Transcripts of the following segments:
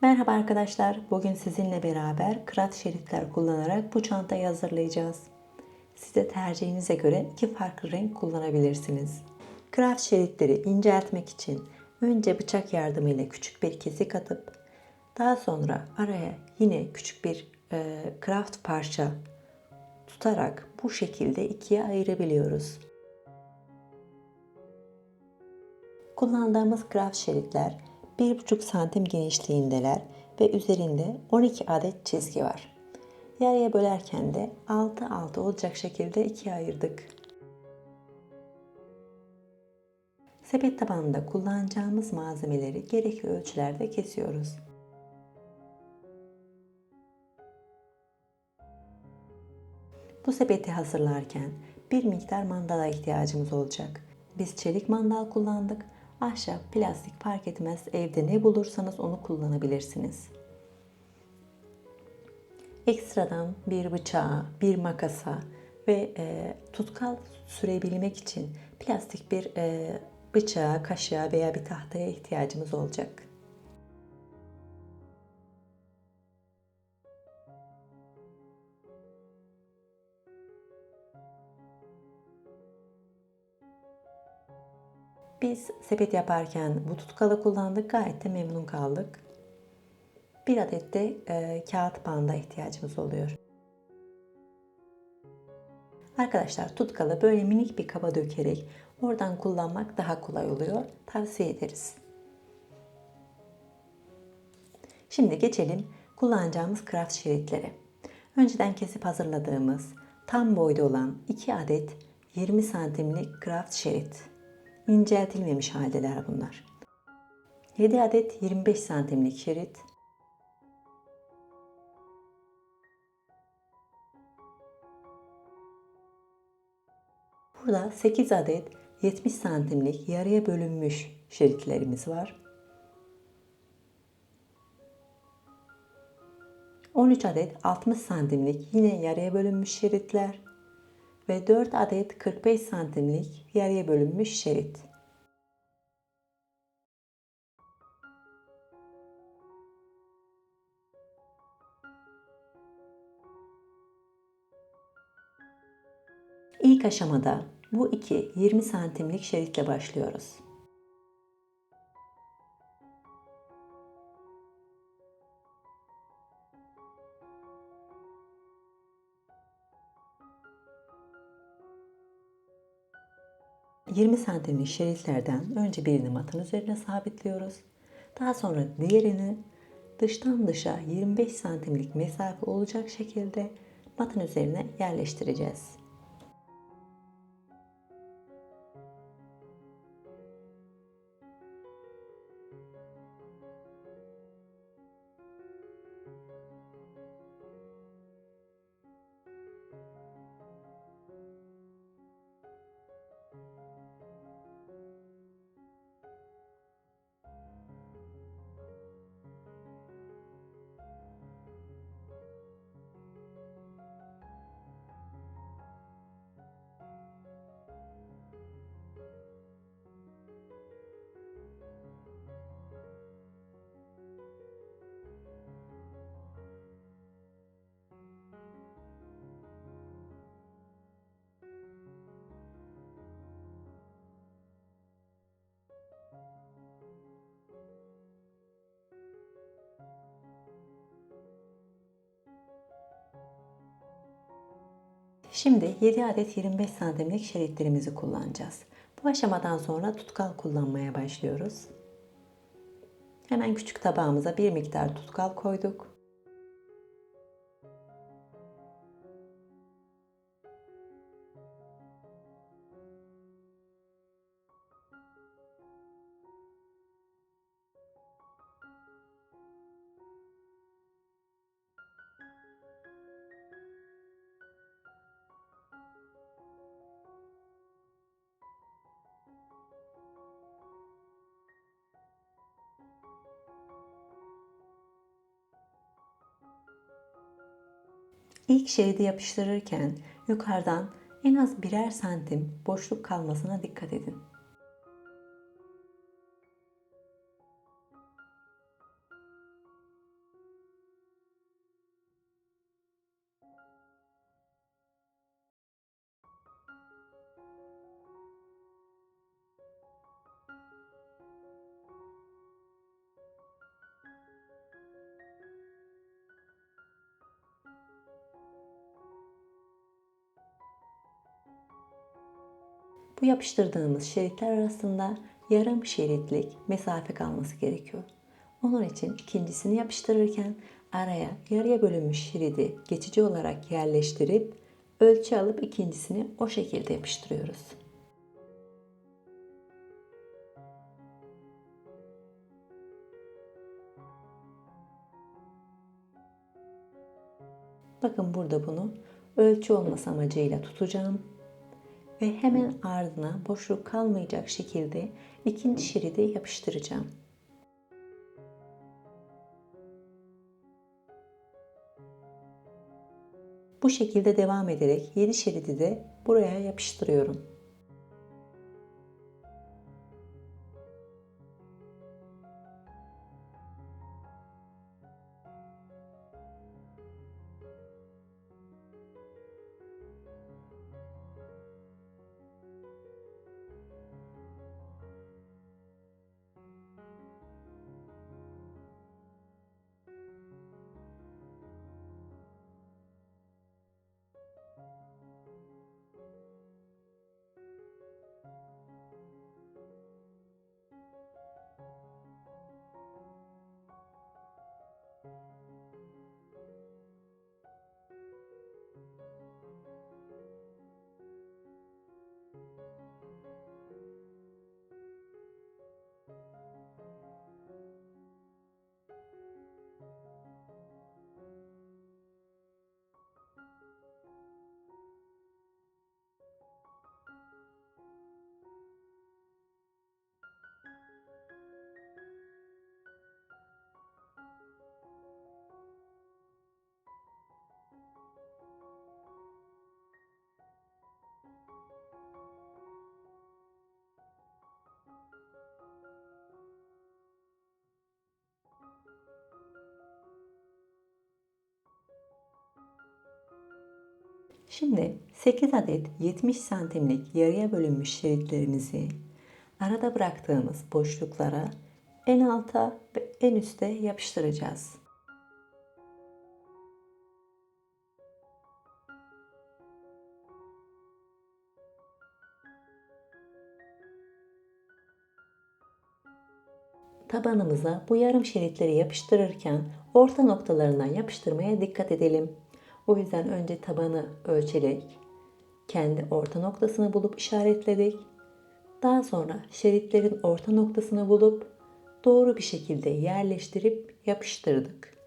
Merhaba arkadaşlar. Bugün sizinle beraber krat şeritler kullanarak bu çantayı hazırlayacağız. Siz de tercihinize göre iki farklı renk kullanabilirsiniz. Kraft şeritleri inceltmek için önce bıçak yardımıyla küçük bir kesik atıp daha sonra araya yine küçük bir kraft parça tutarak bu şekilde ikiye ayırabiliyoruz. Kullandığımız kraft şeritler 1,5 santim genişliğindeler ve üzerinde 12 adet çizgi var. Yarıya bölerken de 6 olacak şekilde ikiye ayırdık. Sepet tabanında kullanacağımız malzemeleri gerekli ölçülerde kesiyoruz. Bu sepeti hazırlarken bir miktar mandala ihtiyacımız olacak. Biz çelik mandal kullandık. Ahşap, plastik fark etmez. Evde ne bulursanız onu kullanabilirsiniz. Ekstradan bir bıçağa, bir makasa ve tutkal sürebilmek için plastik bir bıçağa, kaşığa veya bir tahtaya ihtiyacımız olacak. Biz sepet yaparken bu tutkalı kullandık. Gayet de memnun kaldık. Bir adet de kağıt banda ihtiyacımız oluyor. Arkadaşlar tutkalı böyle minik bir kaba dökerek oradan kullanmak daha kolay oluyor. Tavsiye ederiz. Şimdi geçelim kullanacağımız kraft şeritlere. Önceden kesip hazırladığımız tam boyda olan 2 adet 20 santimlik kraft şerit. İnceltilmemiş haldeler bunlar. 7 adet 25 santimlik şerit. Burada 8 adet 70 santimlik yarıya bölünmüş şeritlerimiz var. 13 adet 60 santimlik yine yarıya bölünmüş şeritler ve 4 adet 45 santimlik yarıya bölünmüş şerit. İlk aşamada bu iki 20 santimlik şeritle başlıyoruz. ...20 santimlik şeritlerden önce birini matın üzerine sabitliyoruz. Daha sonra diğerini dıştan dışa 25 santimlik mesafe olacak şekilde matın üzerine yerleştireceğiz. Şimdi 7 adet 25 santimlik şeritlerimizi kullanacağız. Bu aşamadan sonra tutkal kullanmaya başlıyoruz. Hemen küçük tabağımıza bir miktar tutkal koyduk. İlk şeridi yapıştırırken yukarıdan en az birer santim boşluk kalmasına dikkat edin. Bu yapıştırdığımız şeritler arasında yarım şeritlik mesafe kalması gerekiyor. Onun için ikincisini yapıştırırken araya yarıya bölünmüş şeridi geçici olarak yerleştirip ölçü alıp ikincisini o şekilde yapıştırıyoruz. Bakın burada bunu ölçü olması amacıyla tutacağım ve hemen ardına boşluk kalmayacak şekilde ikinci şeridi yapıştıracağım. Bu şekilde devam ederek 7 şeridi de buraya yapıştırıyorum. Şimdi 8 adet 70 santimlik yarıya bölünmüş şeritlerimizi arada bıraktığımız boşluklara en alta ve en üste yapıştıracağız. Tabanımıza bu yarım şeritleri yapıştırırken orta noktalarından yapıştırmaya dikkat edelim. O yüzden önce tabanı ölçerek kendi orta noktasını bulup işaretledik. Daha sonra şeritlerin orta noktasını bulup doğru bir şekilde yerleştirip yapıştırdık.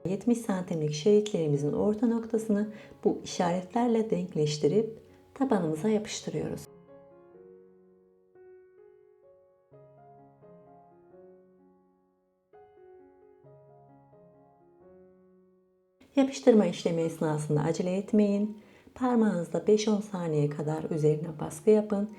...70 santimlik şeritlerimizin orta noktasını bu işaretlerle denkleştirip tabanımıza yapıştırıyoruz. Yapıştırma işlemi esnasında acele etmeyin. Parmağınızla 5-10 saniye kadar üzerine baskı yapın.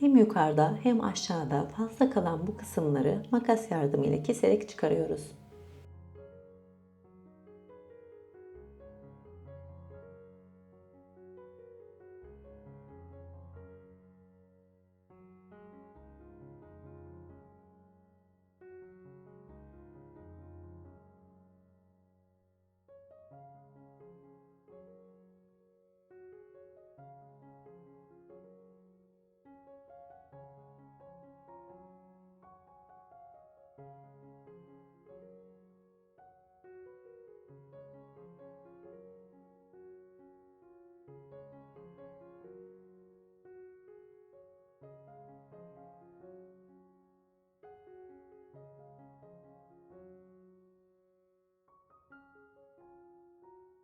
Hem yukarıda hem aşağıda fazla kalan bu kısımları makas yardımıyla keserek çıkarıyoruz.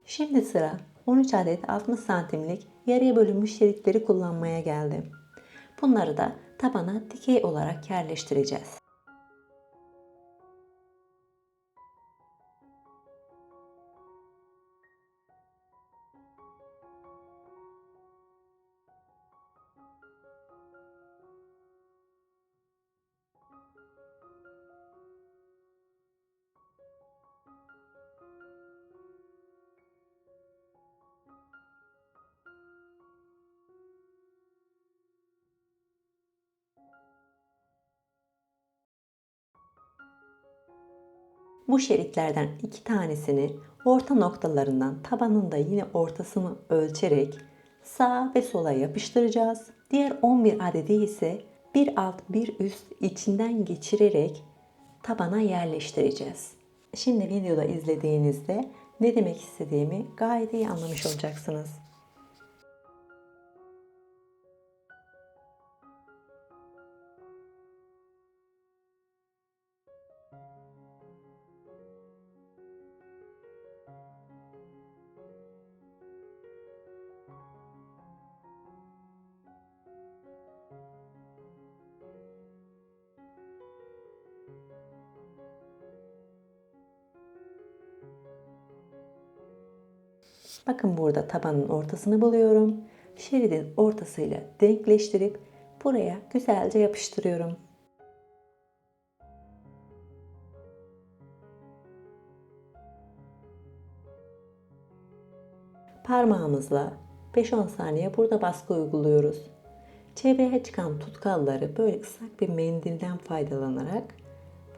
Şimdi sıra 13 adet 60 santimlik yarıya bölünmüş şeritleri kullanmaya geldi. Bunları da tabana dikey olarak yerleştireceğiz. Bu şeritlerden 2 tanesini orta noktalarından tabanın da yine ortasını ölçerek sağa ve sola yapıştıracağız. Diğer 11 adedi ise bir alt bir üst içinden geçirerek tabana yerleştireceğiz. Şimdi videoda izlediğinizde ne demek istediğimi gayet iyi anlamış olacaksınız. Bakın burada tabanın ortasını buluyorum. Şeridin ortasıyla denkleştirip buraya güzelce yapıştırıyorum. Parmağımızla 5-10 saniye burada baskı uyguluyoruz. Çevreye çıkan tutkalları böyle ıslak bir mendilden faydalanarak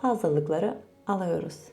fazlalıkları alıyoruz.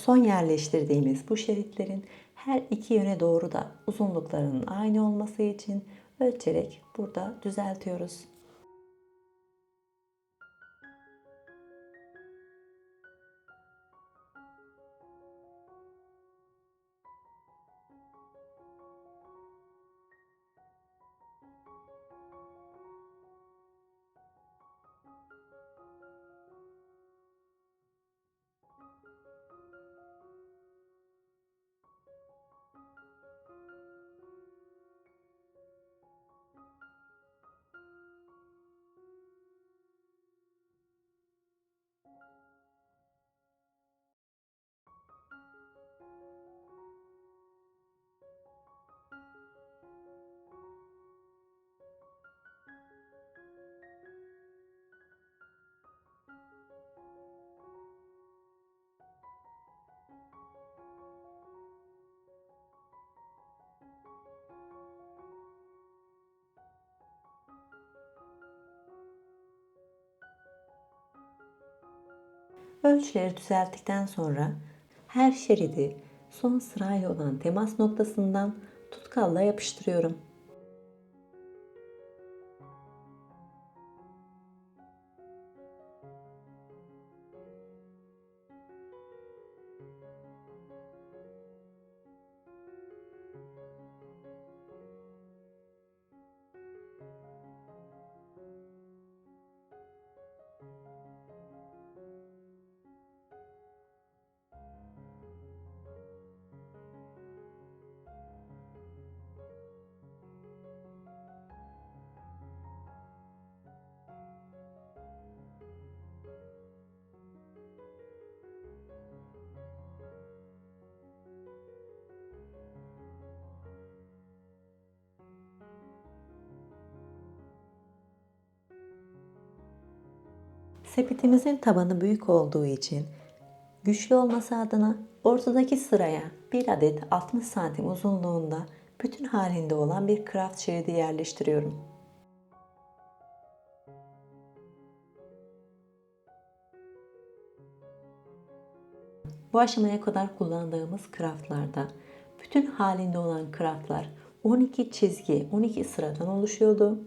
son yerleştirdiğimiz bu şeritlerin her iki yöne doğru da uzunluklarının aynı olması için ölçerek burada düzeltiyoruz. Ölçüleri düzelttikten sonra her şeridi son sırayla olan temas noktasından tutkalla yapıştırıyorum. Sepetimizin tabanı büyük olduğu için güçlü olması adına ortadaki sıraya bir adet 60 santim uzunluğunda bütün halinde olan bir kraft şeridi yerleştiriyorum. Bu aşamaya kadar kullandığımız kraftlarda bütün halinde olan kraftlar 12 çizgi, 12 sıradan oluşuyordu.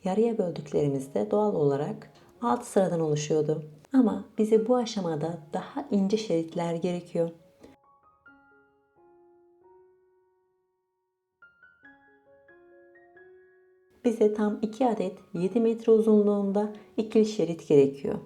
Yarıya böldüklerimizde doğal olarak 6 sıradan oluşuyordu. Ama bize bu aşamada daha ince şeritler gerekiyor. Bize tam 2 adet 7 metre uzunluğunda ikili şerit gerekiyor.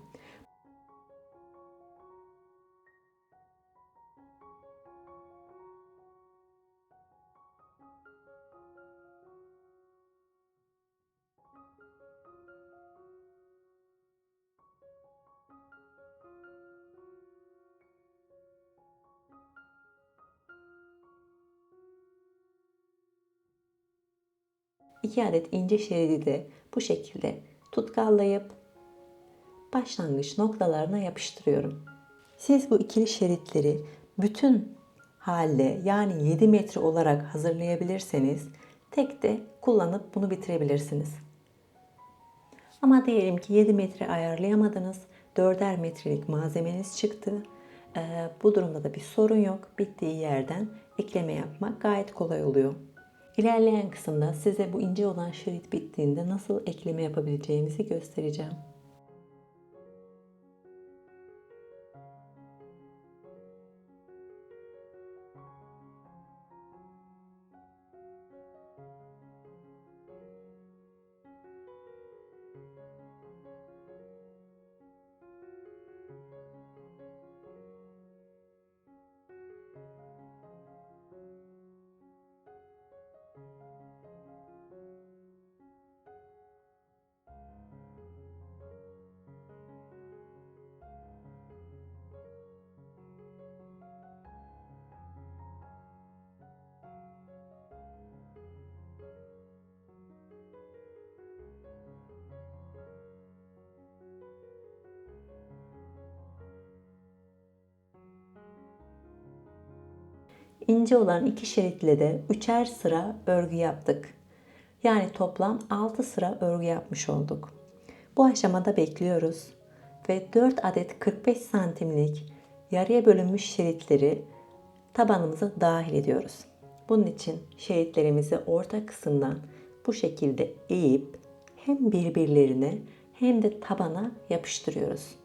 İki adet ince şeridi de bu şekilde tutkallayıp başlangıç noktalarına yapıştırıyorum. Siz bu ikili şeritleri bütün halde yani 7 metre olarak hazırlayabilirseniz tek de kullanıp bunu bitirebilirsiniz. Ama diyelim ki 7 metre ayarlayamadınız, 4'er metrelik malzemeniz çıktı. Bu durumda da bir sorun yok. Bittiği yerden ekleme yapmak gayet kolay oluyor. İlerleyen kısımda size bu ince olan şerit bittiğinde nasıl ekleme yapabileceğimizi göstereceğim. İnce olan iki şeritle de üçer sıra örgü yaptık. Yani toplam 6 sıra örgü yapmış olduk. Bu aşamada bekliyoruz ve 4 adet 45 santimlik yarıya bölünmüş şeritleri tabanımıza dahil ediyoruz. Bunun için şeritlerimizi orta kısımdan bu şekilde eğip hem birbirlerine hem de tabana yapıştırıyoruz.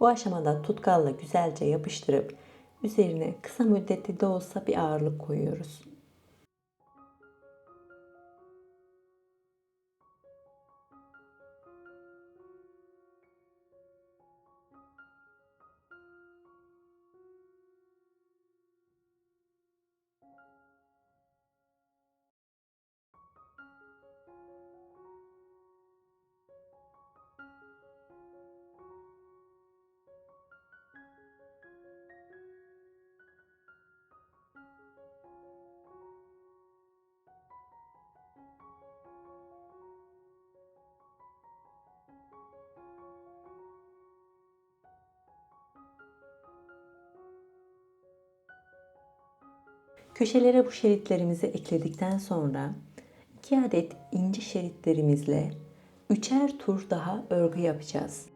Bu aşamada tutkalla güzelce yapıştırıp üzerine kısa müddetli de olsa bir ağırlık koyuyoruz. Köşelere bu şeritlerimizi ekledikten sonra 2 adet ince şeritlerimizle üçer tur daha örgü yapacağız.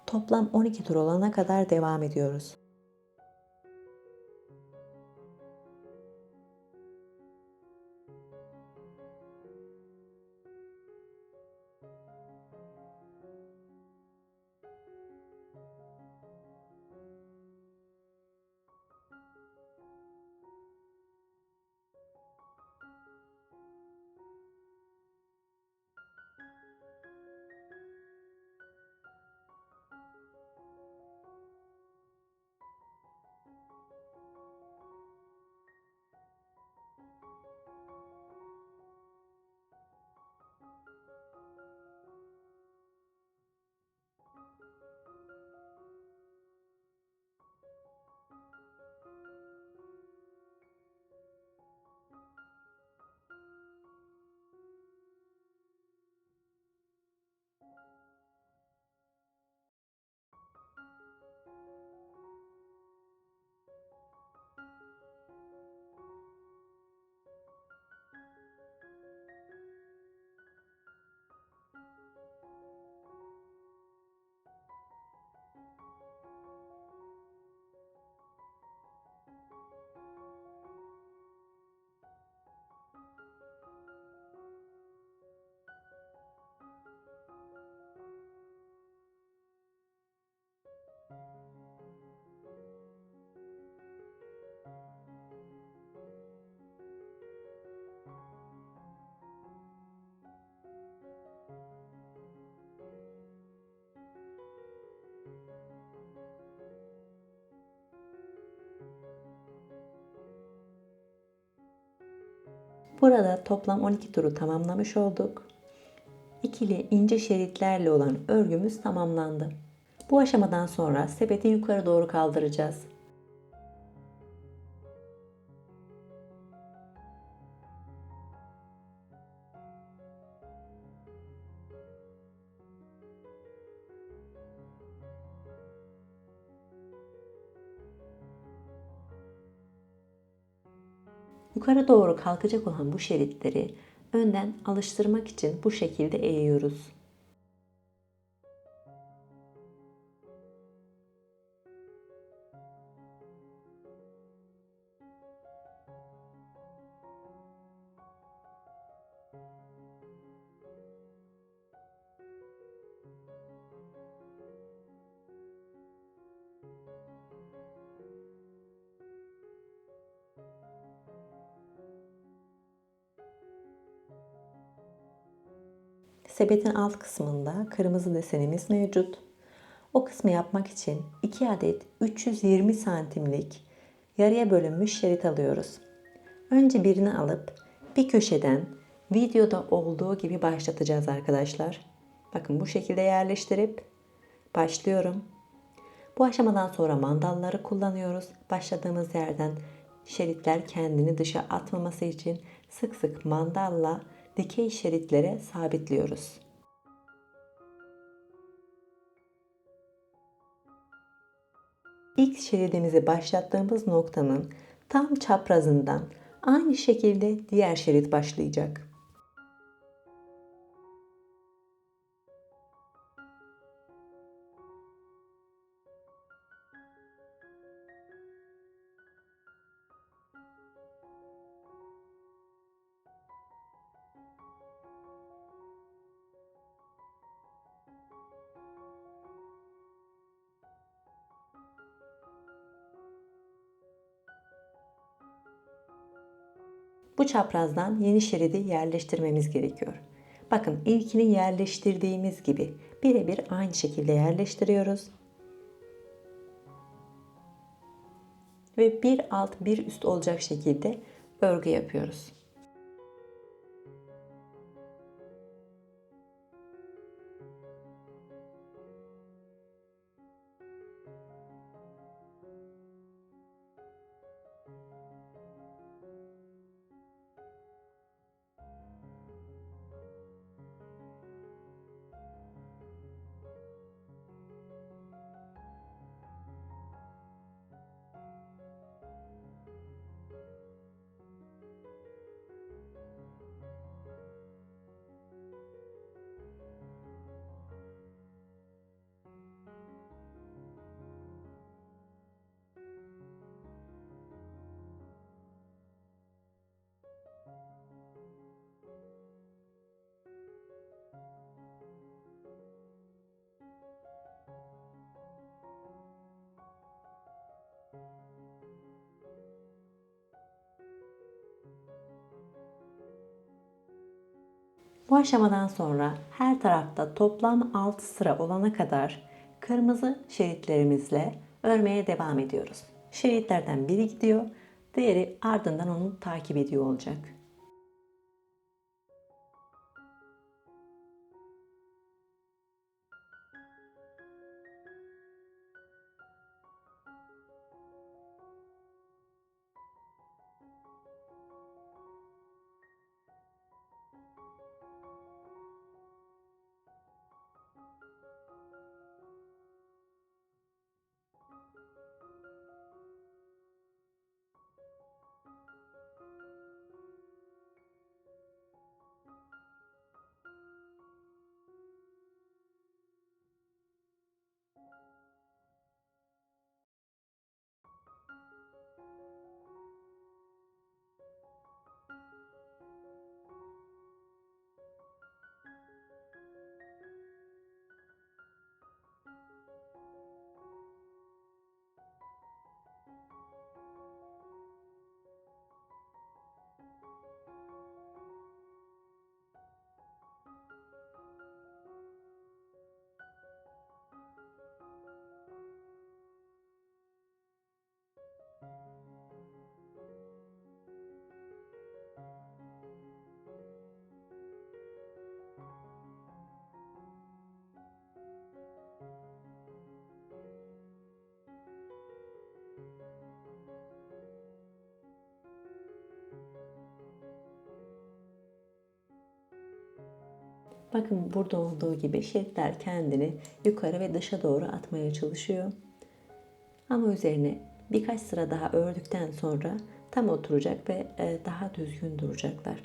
Toplam 12 tur olana kadar devam ediyoruz. Burada toplam 12 turu tamamlamış olduk. İkili ince şeritlerle olan örgümüz tamamlandı. Bu aşamadan sonra sepeti yukarı doğru kaldıracağız. Yukarı doğru kalkacak olan bu şeritleri önden alıştırmak için bu şekilde eğiyoruz. Sepetin alt kısmında kırmızı desenimiz mevcut. O kısmı yapmak için 2 adet 320 santimlik yarıya bölünmüş şerit alıyoruz. Önce birini alıp bir köşeden videoda olduğu gibi başlatacağız arkadaşlar. Bakın bu şekilde yerleştirip başlıyorum. Bu aşamadan sonra mandalları kullanıyoruz. Başladığımız yerden şeritler kendini dışa atmaması için sık sık mandalla dikey şeritlere sabitliyoruz. İlk şeridimizi başlattığımız noktanın tam çaprazından aynı şekilde diğer şerit başlayacak. Bu çaprazdan yeni şeridi yerleştirmemiz gerekiyor. Bakın ilkini yerleştirdiğimiz gibi birebir aynı şekilde yerleştiriyoruz. Ve bir alt bir üst olacak şekilde örgü yapıyoruz. Bu aşamadan sonra her tarafta toplam 6 sıra olana kadar kırmızı şeritlerimizle örmeye devam ediyoruz. Şeritlerden biri gidiyor, diğeri ardından onu takip ediyor olacak. Bakın burada olduğu gibi şeritler kendini yukarı ve dışa doğru atmaya çalışıyor. Ama üzerine birkaç sıra daha ördükten sonra tam oturacak ve daha düzgün duracaklar.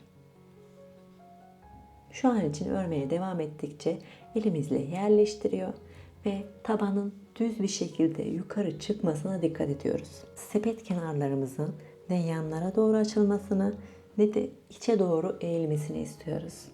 Şu an için örmeye devam ettikçe elimizle yerleştiriyor ve tabanın düz bir şekilde yukarı çıkmasına dikkat ediyoruz. Sepet kenarlarımızın ne yanlara doğru açılmasını ne de içe doğru eğilmesini istiyoruz.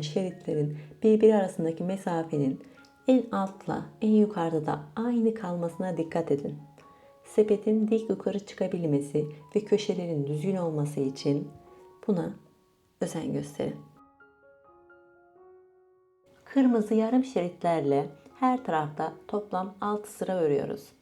Şeritlerin birbiri arasındaki mesafenin en altla en yukarıda da aynı kalmasına dikkat edin. Sepetin dik yukarı çıkabilmesi ve köşelerin düzgün olması için buna özen gösterin. Kırmızı yarım şeritlerle her tarafta toplam 6 sıra örüyoruz.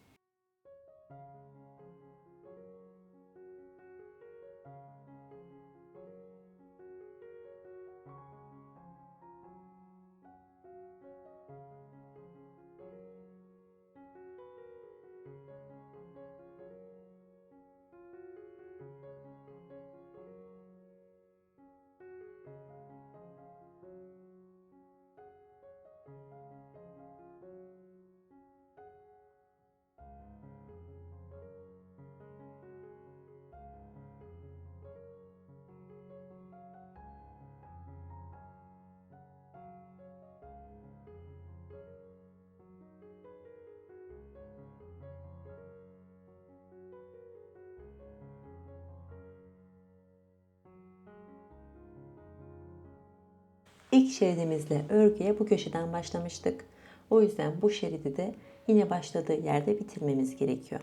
İlk şeridimizle örgüye bu köşeden başlamıştık. O yüzden bu şeridi de yine başladığı yerde bitirmemiz gerekiyor.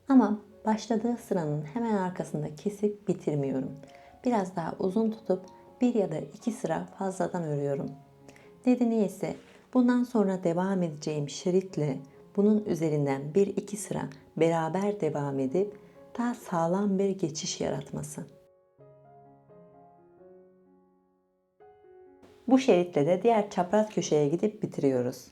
Ama başladığı sıranın hemen arkasında kesip bitirmiyorum. Biraz daha uzun tutup bir ya da iki sıra fazladan örüyorum. Nedeni ise bundan sonra devam edeceğim şeritle bunun üzerinden bir iki sıra beraber devam edip daha sağlam bir geçiş yaratması. Bu şeritle de diğer çapraz köşeye gidip bitiriyoruz.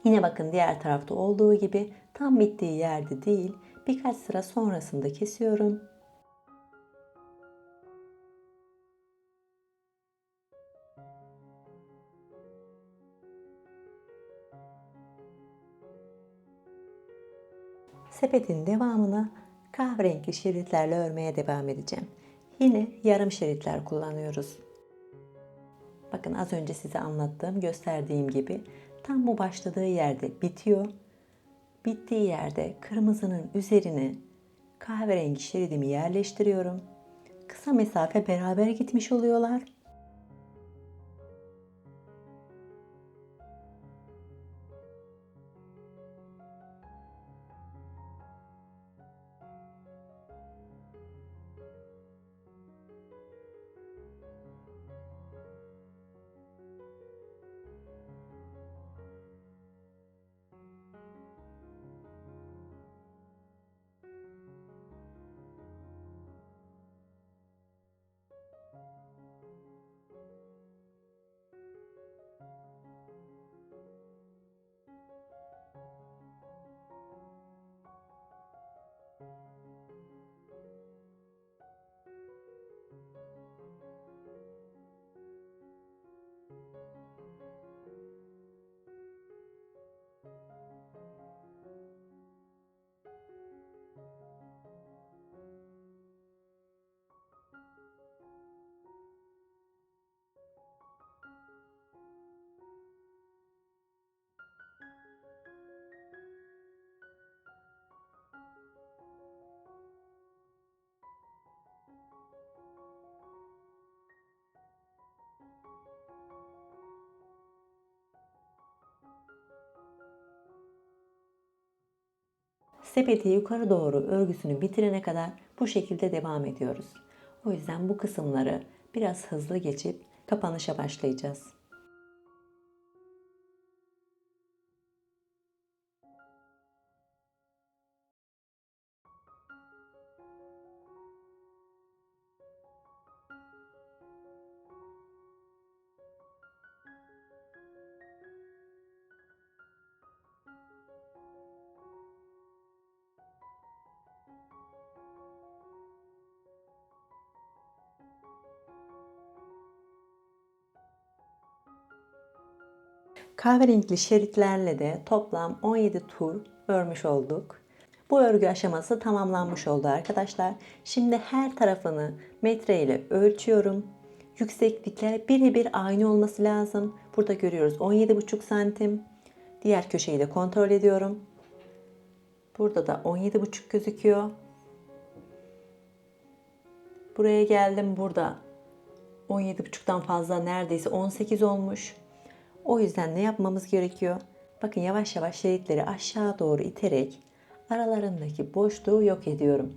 Yine bakın diğer tarafta olduğu gibi tam bittiği yerde değil, birkaç sıra sonrasında kesiyorum. Sepetin devamını kahverengi şeritlerle örmeye devam edeceğim. Yine yarım şeritler kullanıyoruz. Bakın az önce size anlattığım, gösterdiğim gibi tam bu başladığı yerde bitiyor. Bittiği yerde kırmızının üzerine kahverengi şeridimi yerleştiriyorum. Kısa mesafe beraber gitmiş oluyorlar. Sepeti yukarı doğru örgüsünü bitirene kadar bu şekilde devam ediyoruz. O yüzden bu kısımları biraz hızlı geçip kapanışa başlayacağız. Kahverengi şeritlerle de toplam 17 tur örmüş olduk. Bu örgü aşaması tamamlanmış oldu arkadaşlar. Şimdi her tarafını metre ile ölçüyorum. Yükseklikler birebir aynı olması lazım. Burada görüyoruz 17,5 santim. Diğer köşeyi de kontrol ediyorum. Burada da 17,5 gözüküyor. Buraya geldim. Burada 17,5'tan fazla, neredeyse 18 olmuş. O yüzden ne yapmamız gerekiyor? Bakın yavaş yavaş şeritleri aşağı doğru iterek aralarındaki boşluğu yok ediyorum.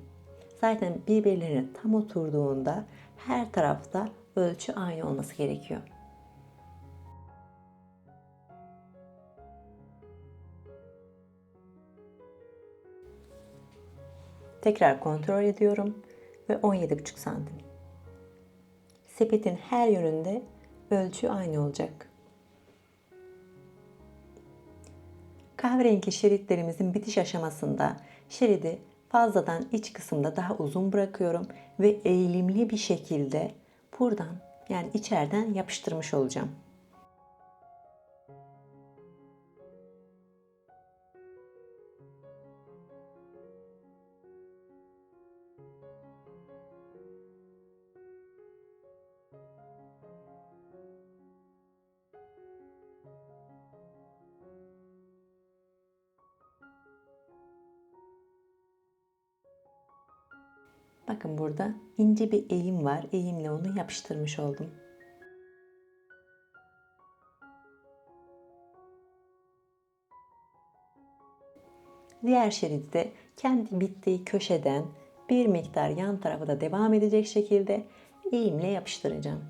Zaten birbirlerine tam oturduğunda her tarafta ölçü aynı olması gerekiyor. Tekrar kontrol ediyorum ve 17,5 santim. Sepetin her yönünde ölçü aynı olacak. Kahverengi şeritlerimizin bitiş aşamasında şeridi fazladan iç kısımda daha uzun bırakıyorum ve eğilimli bir şekilde buradan, yani içeriden yapıştırmış olacağım. Bakın burada ince bir eğim var. Eğimle onu yapıştırmış oldum. Diğer şeridi de kendi bittiği köşeden bir miktar yan tarafa da devam edecek şekilde eğimle yapıştıracağım.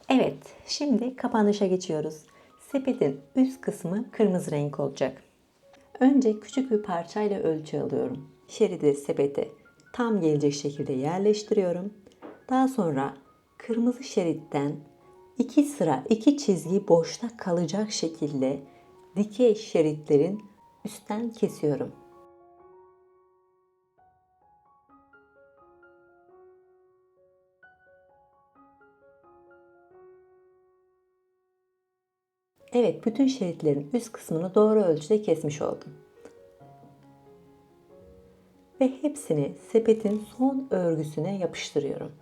Evet, şimdi kapanışa geçiyoruz. Sepetin üst kısmı kırmızı renk olacak. Önce küçük bir parçayla ölçü alıyorum. Şeridi sepete tam gelecek şekilde yerleştiriyorum. Daha sonra kırmızı şeritten iki sıra, iki çizgi boşta kalacak şekilde dikey şeritlerin üstten kesiyorum. Evet, bütün şeritlerin üst kısmını doğru ölçüde kesmiş oldum. Ve hepsini sepetin son örgüsüne yapıştırıyorum.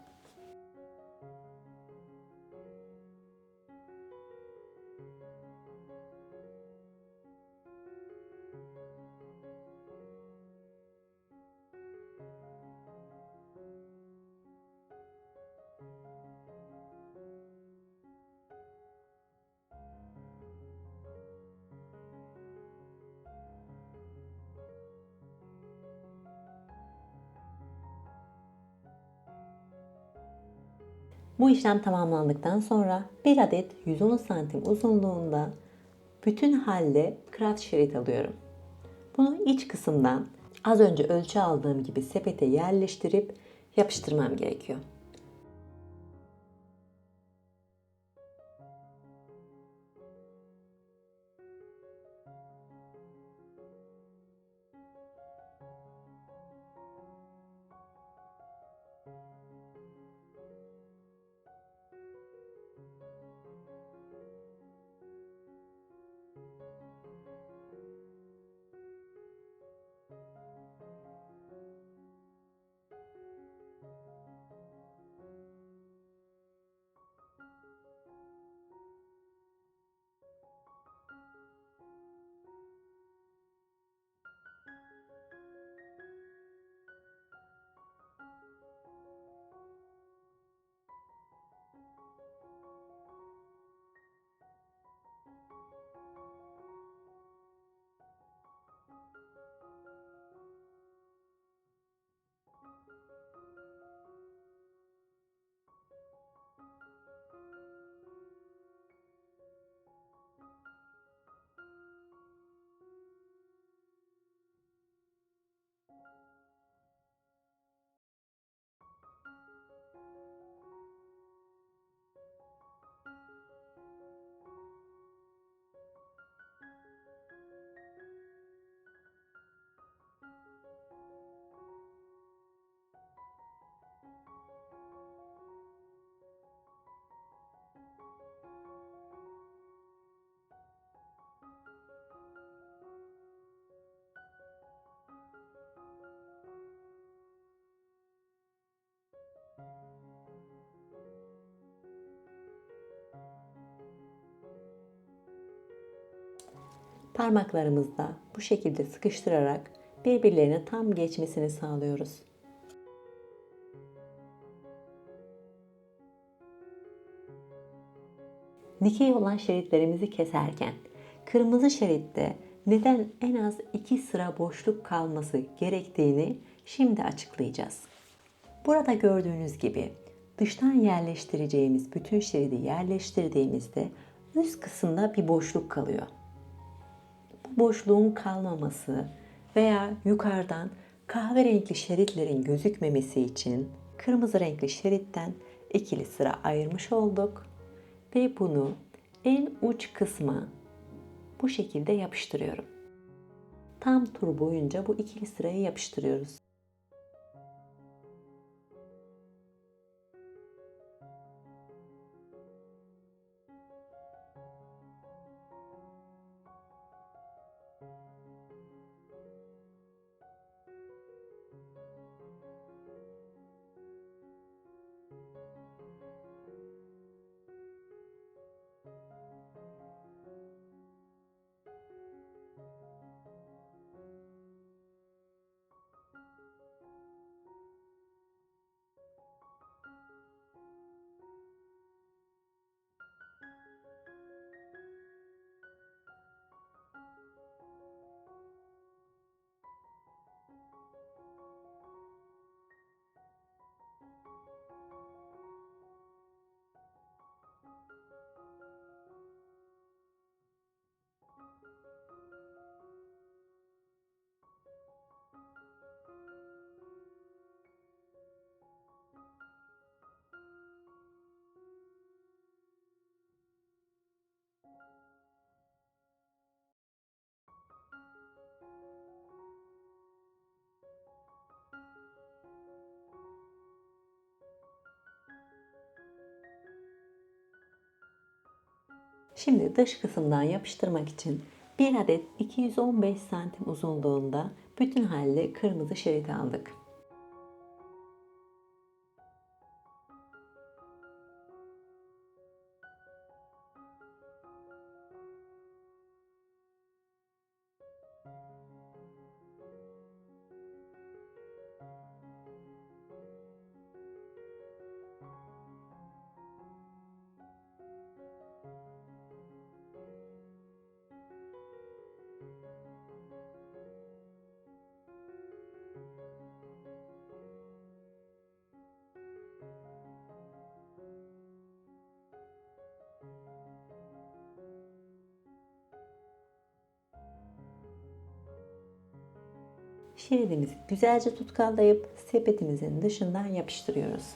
Bu işlem tamamlandıktan sonra bir adet 110 santim uzunluğunda bütün halde kraft şerit alıyorum. Bunu iç kısımdan az önce ölçü aldığım gibi sepete yerleştirip yapıştırmam gerekiyor. Parmaklarımızda bu şekilde sıkıştırarak birbirlerine tam geçmesini sağlıyoruz. Dikey olan şeritlerimizi keserken kırmızı şeritte neden en az 2 sıra boşluk kalması gerektiğini şimdi açıklayacağız. Burada gördüğünüz gibi dıştan yerleştireceğimiz bütün şeridi yerleştirdiğimizde üst kısımda bir boşluk kalıyor. Bu boşluğun kalmaması veya yukarıdan kahverengi şeritlerin gözükmemesi için kırmızı renkli şeritten ikili sıra ayırmış olduk ve bunu en uç kısma bu şekilde yapıştırıyorum. Tam tur boyunca bu ikili sırayı yapıştırıyoruz. Şimdi dış kısımdan yapıştırmak için 1 adet 215 santim uzunluğunda bütün halde kırmızı şerit aldık. Şeridimizi güzelce tutkallayıp sepetimizin dışından yapıştırıyoruz.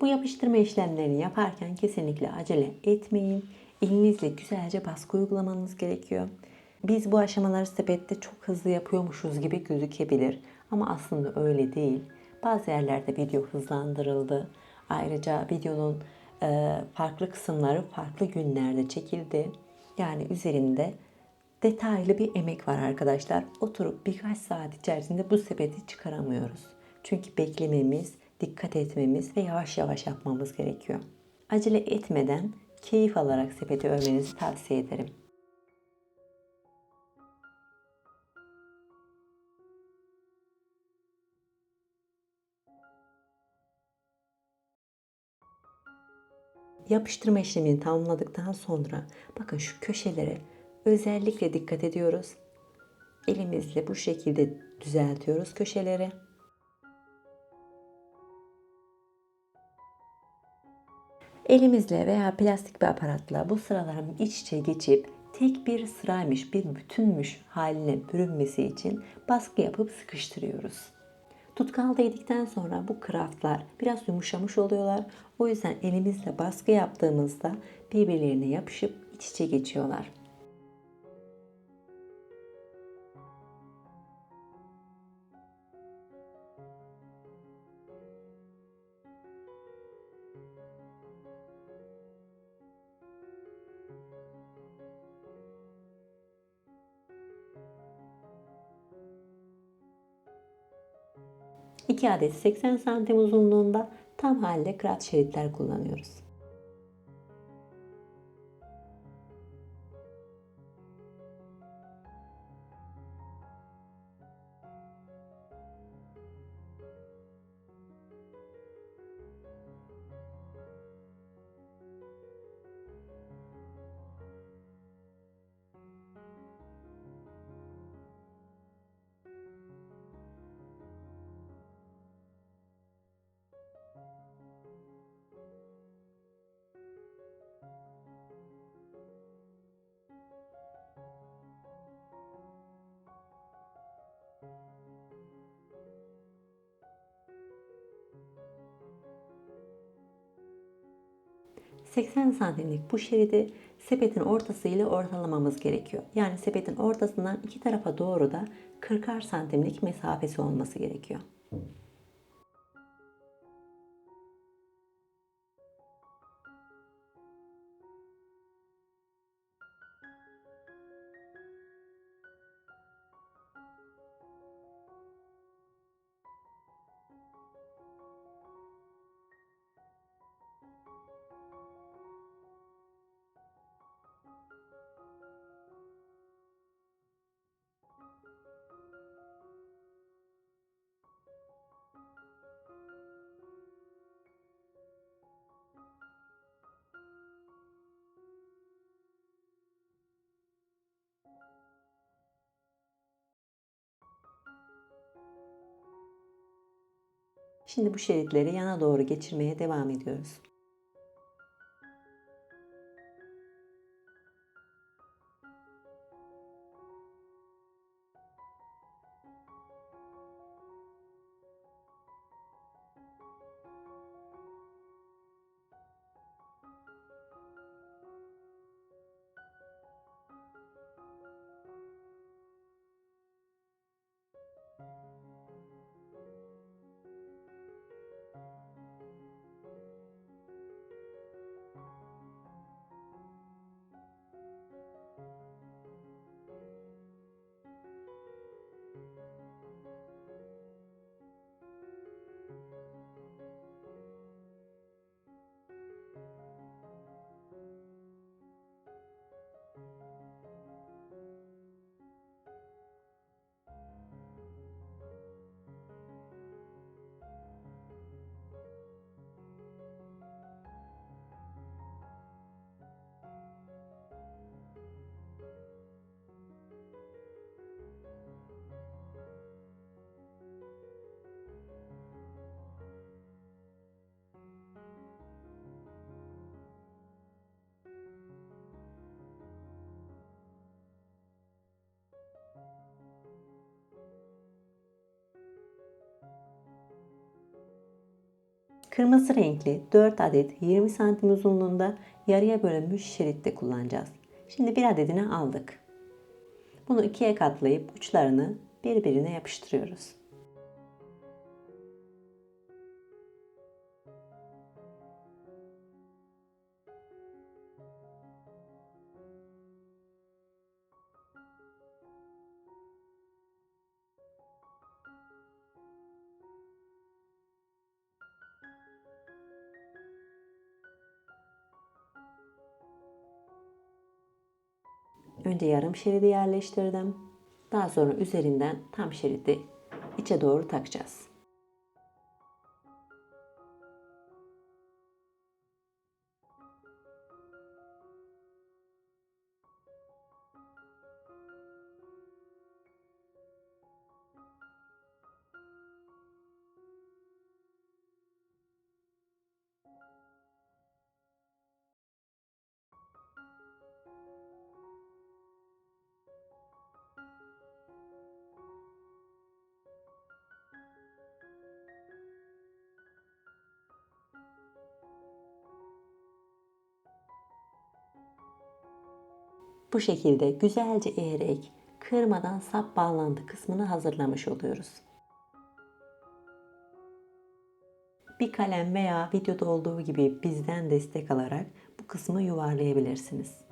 Bu yapıştırma işlemlerini yaparken kesinlikle acele etmeyin. Elinizle güzelce baskı uygulamanız gerekiyor. Biz bu aşamaları sepette çok hızlı yapıyormuşuz gibi gözükebilir. Ama aslında öyle değil. Bazı yerlerde video hızlandırıldı. Ayrıca videonun farklı kısımları farklı günlerde çekildi. Yani üzerinde detaylı bir emek var arkadaşlar. Oturup birkaç saat içerisinde bu sepeti çıkaramıyoruz. Çünkü beklememiz, dikkat etmemiz ve yavaş yavaş yapmamız gerekiyor. Acele etmeden keyif alarak sepeti örmenizi tavsiye ederim. Yapıştırma işlemini tamamladıktan sonra bakın şu köşelere özellikle dikkat ediyoruz. Elimizle bu şekilde düzeltiyoruz köşeleri. Elimizle veya plastik bir aparatla bu sıraların iç içe geçip tek bir sıraymış, bir bütünmüş haline bürünmesi için baskı yapıp sıkıştırıyoruz. Tutkal değdikten sonra bu kraftlar biraz yumuşamış oluyorlar. O yüzden elimizle baskı yaptığımızda birbirlerine yapışıp iç içe geçiyorlar. İki adet 80 santim uzunluğunda tam halde kraft şeritler kullanıyoruz. ...80 santimlik bu şeridi sepetin ortası ile ortalamamız gerekiyor. Yani sepetin ortasından iki tarafa doğru da 40'ar santimlik mesafesi olması gerekiyor. Şimdi bu şeritleri yana doğru geçirmeye devam ediyoruz. Kırmızı renkli 4 adet 20 santim uzunluğunda yarıya bölünmüş şeritte kullanacağız. Şimdi bir adedini aldık. Bunu ikiye katlayıp uçlarını birbirine yapıştırıyoruz. Önce yarım şeridi yerleştirdim. Daha sonra üzerinden tam şeridi içe doğru takacağız. Bu şekilde güzelce eğerek kırmadan sap bağlantı kısmını hazırlamış oluyoruz. Bir kalem veya videoda olduğu gibi bizden destek alarak bu kısmı yuvarlayabilirsiniz.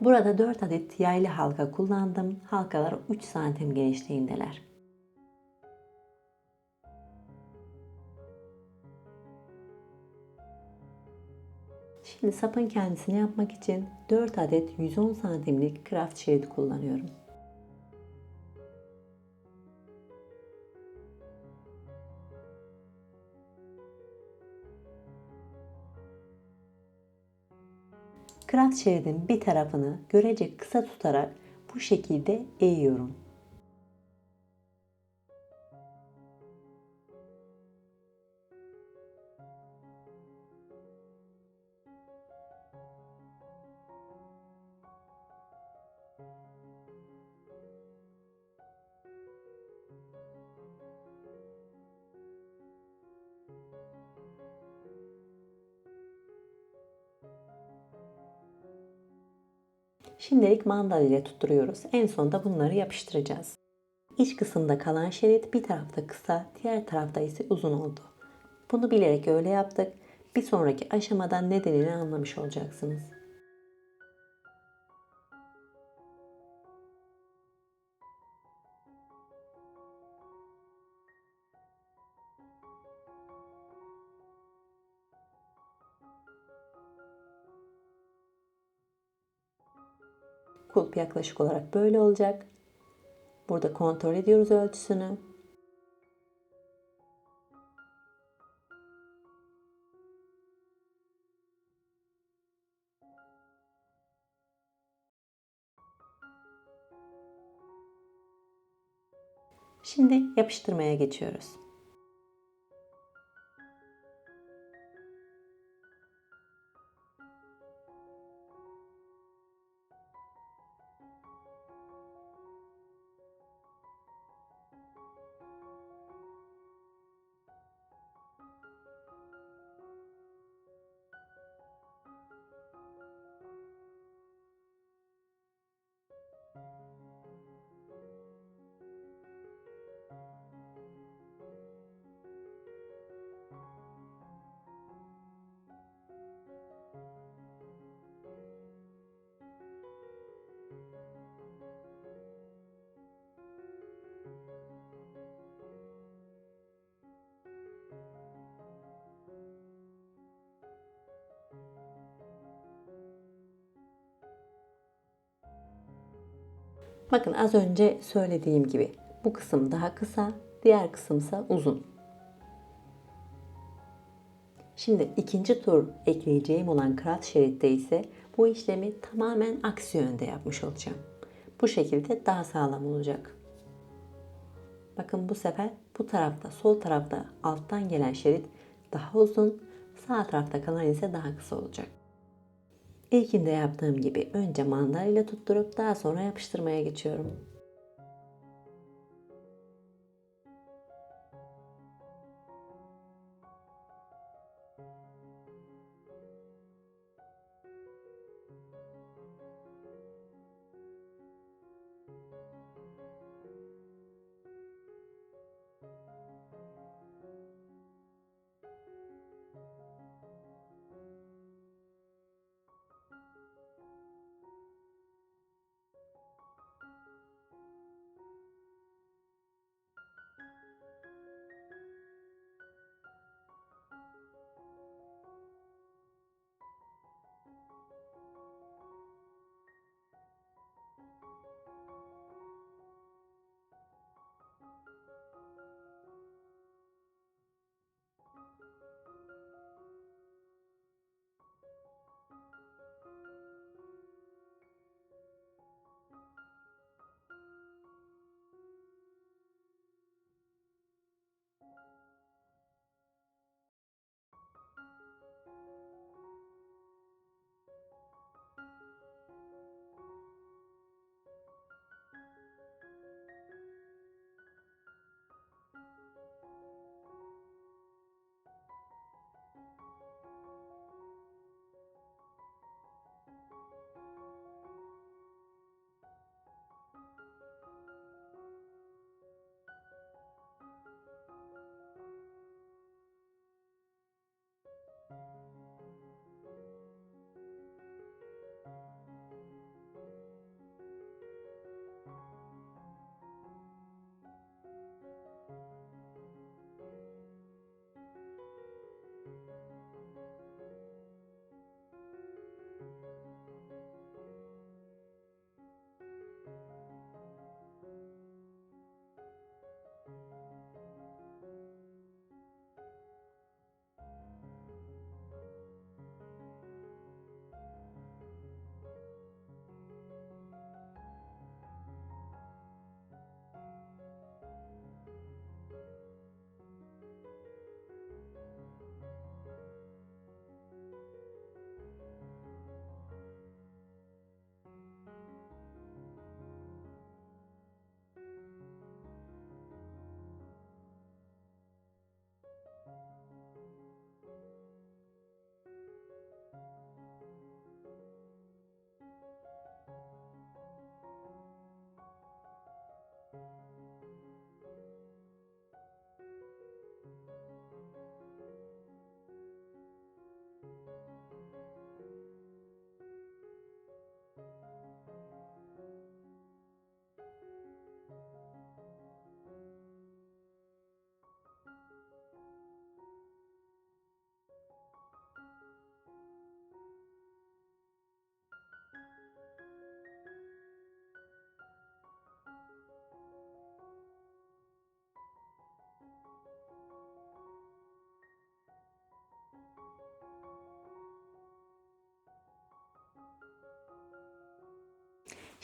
Burada 4 adet yaylı halka kullandım. Halkalar 3 santim genişliğindeler. Şimdi sapın kendisini yapmak için 4 adet 110 santimlik kraft şerit kullanıyorum. Kraft şeridin bir tarafını görece kısa tutarak bu şekilde eğiyorum. Şimdilik mandal ile tutturuyoruz. En sonunda bunları yapıştıracağız. İç kısımda kalan şerit bir tarafta kısa, diğer tarafta ise uzun oldu. Bunu bilerek öyle yaptık. Bir sonraki aşamadan nedenini anlamış olacaksınız. kulp yaklaşık olarak böyle olacak. Burada kontrol ediyoruz ölçüsünü. Şimdi yapıştırmaya geçiyoruz. Bakın az önce söylediğim gibi bu kısım daha kısa, diğer kısımsa uzun. Şimdi ikinci tur ekleyeceğim olan kraft şeritte ise bu işlemi tamamen aksi yönde yapmış olacağım. Bu şekilde daha sağlam olacak. Bakın bu sefer bu tarafta, sol tarafta alttan gelen şerit daha uzun, sağ tarafta kalan ise daha kısa olacak. İlkinde yaptığım gibi önce mandal ile tutturup daha sonra yapıştırmaya geçiyorum.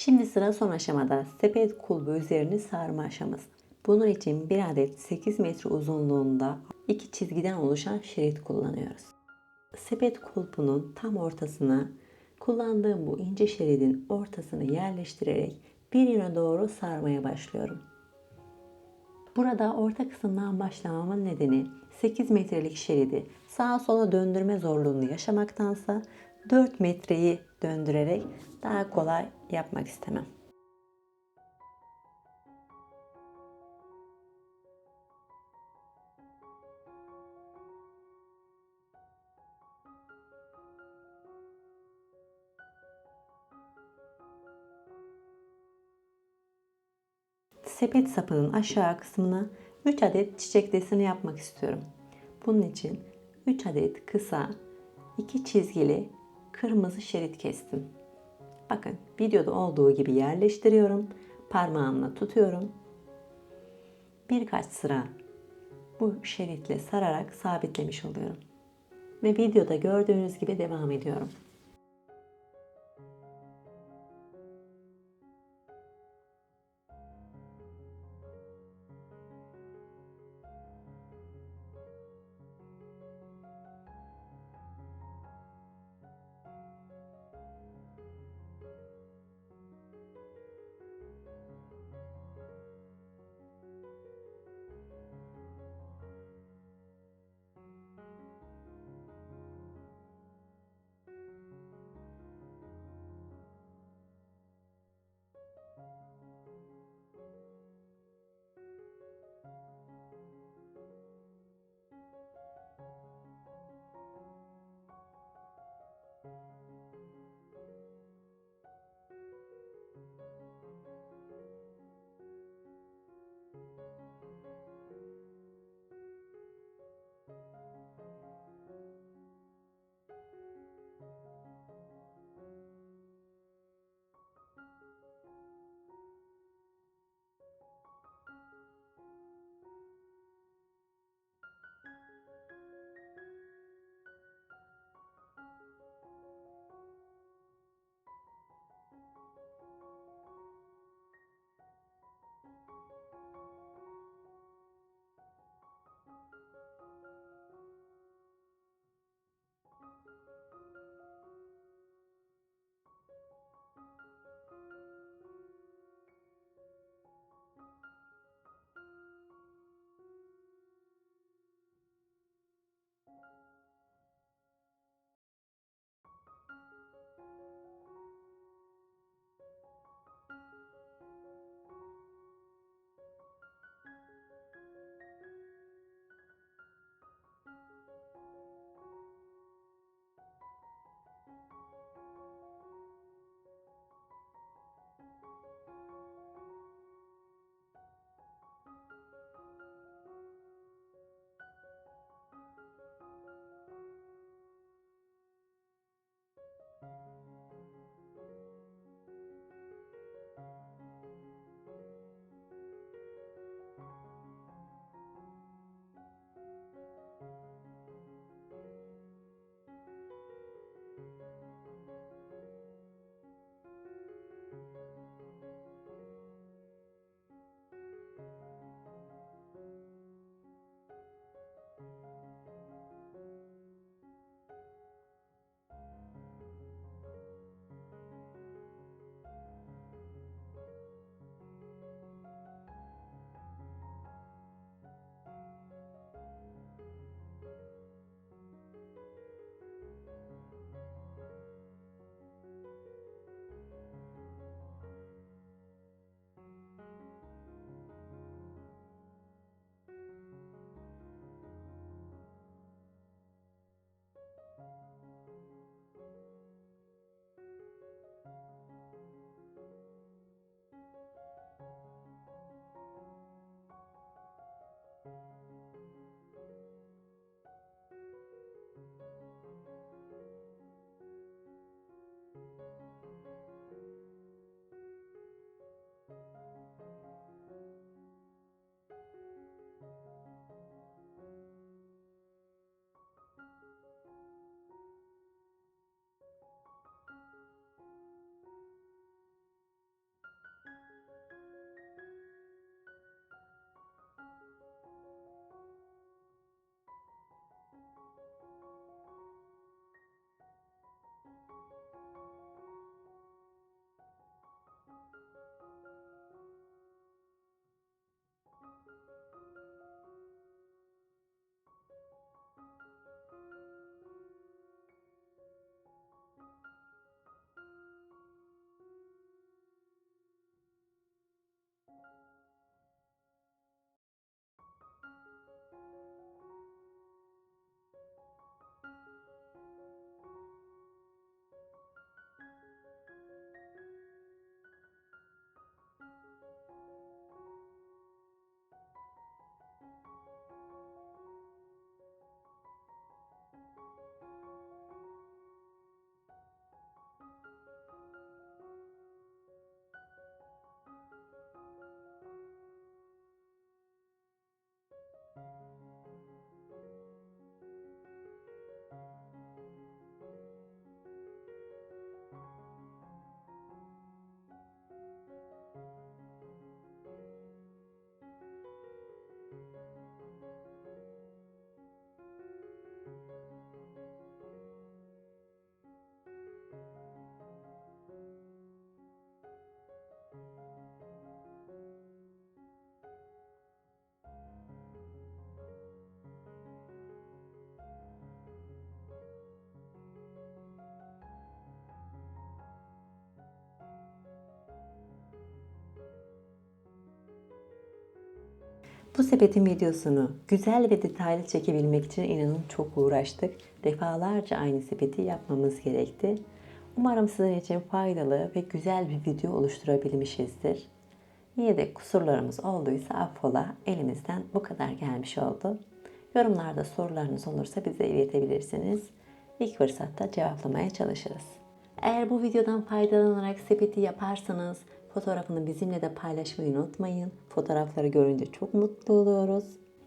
Şimdi sıra son aşamada sepet kulbu üzerini sarma aşaması. Bunun için bir adet 8 metre uzunluğunda iki çizgiden oluşan şerit kullanıyoruz. Sepet kulpunun tam ortasına kullandığım bu ince şeridin ortasını yerleştirerek bir yöne doğru sarmaya başlıyorum. Burada orta kısımdan başlamamın nedeni 8 metrelik şeridi sağa sola döndürme zorluğunu yaşamaktansa 4 metreyi döndürerek daha kolay yapmak istemem. Sepet sapının aşağı kısmına 3 adet çiçek deseni yapmak istiyorum. Bunun için 3 adet kısa, 2 çizgili kırmızı şerit kestim. Bakın videoda olduğu gibi yerleştiriyorum. Parmağımla tutuyorum. Birkaç sıra bu şeritle sararak sabitlemiş oluyorum. Ve videoda gördüğünüz gibi devam ediyorum. Bu sepetin videosunu güzel ve detaylı çekebilmek için inanın çok uğraştık. Defalarca aynı sepeti yapmamız gerekti. Umarım sizin için faydalı ve güzel bir video oluşturabilmişizdir. Yine de kusurlarımız olduysa affola, elimizden bu kadar gelmiş oldu. Yorumlarda sorularınız olursa bize iletebilirsiniz. İlk fırsatta cevaplamaya çalışırız. Eğer bu videodan faydalanarak sepeti yaparsanız fotoğrafını bizimle de paylaşmayı unutmayın. Fotoğrafları görünce çok mutlu oluyoruz.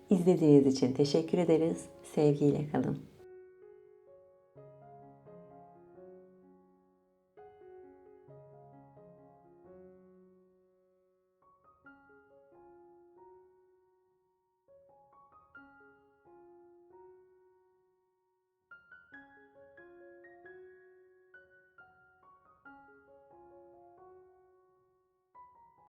İzlediğiniz için teşekkür ederiz. Sevgiyle kalın.